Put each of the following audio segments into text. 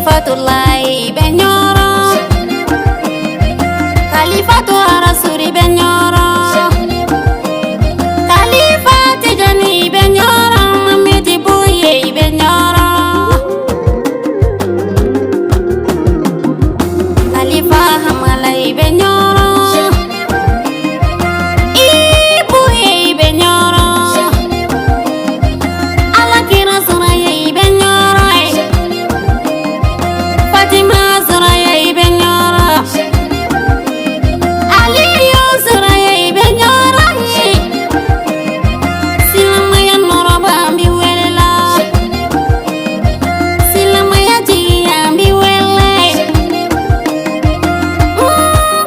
Khalifatullah benyoro, Khalifatu Rasuli benyoro, Khalifat Jani benyoro, Mameti Buye benyoro, Khalifa Hamalai benyoro, Ibuye benyoro, Alakira Suraya benyoro, Fatima Suraya benyoro, Aliyu Suraya benyoro, Silamaya Noroba biwela, Silamaya Jia biwela,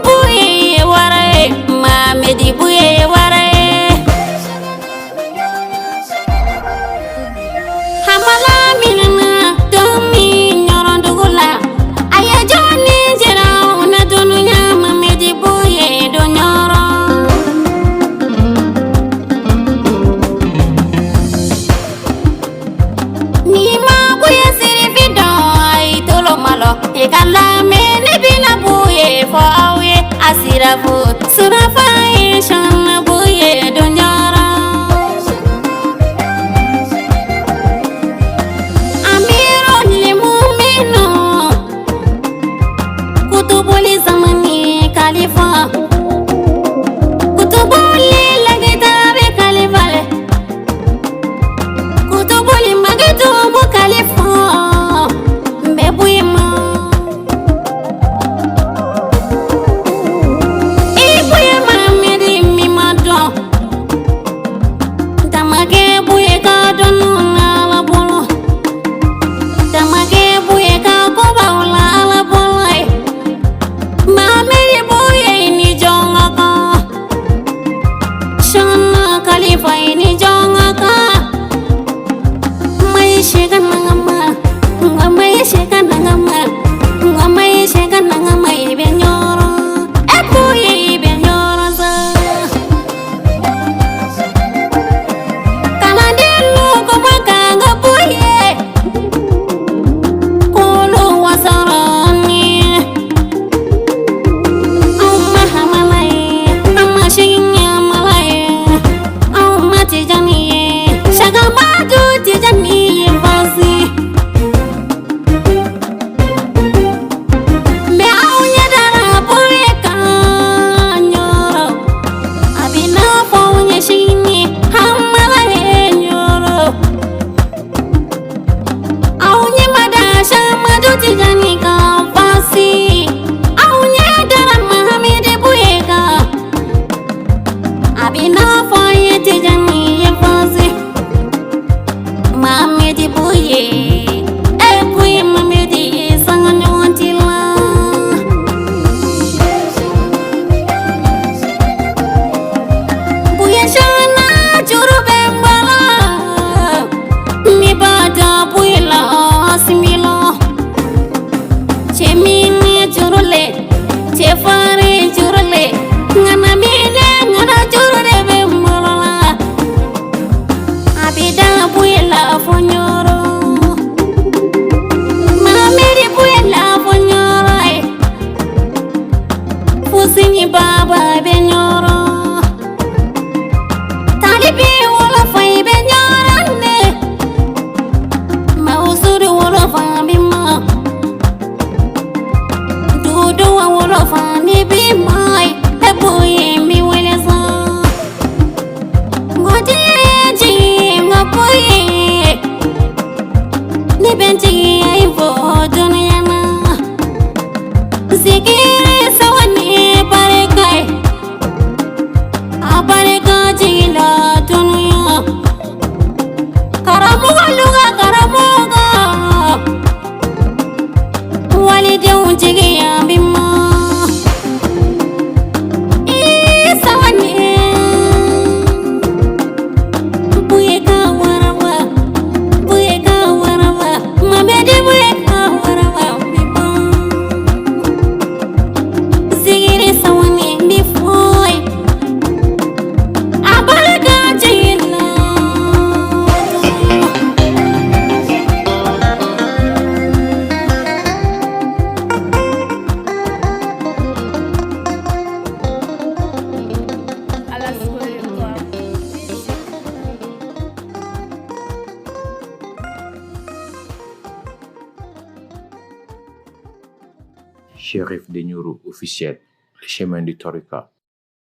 Buye warai, Mamedi Buye warai, Hamala milana domi nyorondugula, Aya Joni jera una dununya, Mamedi Buye do nyoro. Nima buye sirifido ay tolo malo, Ekala mene bina buye fo awe asira fo surafa shana buye do nyoro. Amiro limumino kutubuli zamani Khalifa, kutubuli lagitabe Khalifa le, kutubuli magitubu Khalifa mbebuyima, ibuyima medi mimado, tamage buye ka donu na la bolo, tamage buye ka koba la la bolo, mamedi buye ni jonga ka, shana Khalifa ni jonga ka, mai sheka nangama, mai sheka nangama, mai sheka nangama ibe nyoro, buye ibe nyoro sa. Kana delu ko makanga buye, kolo wasarani, amma hamalai, amma shinya malai, amma tijani, shagamatu tijani fasi. Me aunya dara buye kanyoro, abina faunya shini hamalai nyoro, aunya madasha madu tijani ka fasi, aunya dara Mahamedi buye ka, abina faunya tijani fasi, Mahamedi buye, buye Mahamedi sanganyuantila. Buye shana juru bembala, mibada buye la similo, chemini jurule, chefare jurule, ngana mine ngana jurule bembala, abida buye la fonyoro. Chérif de Nioro officiel, le chemin du Torika.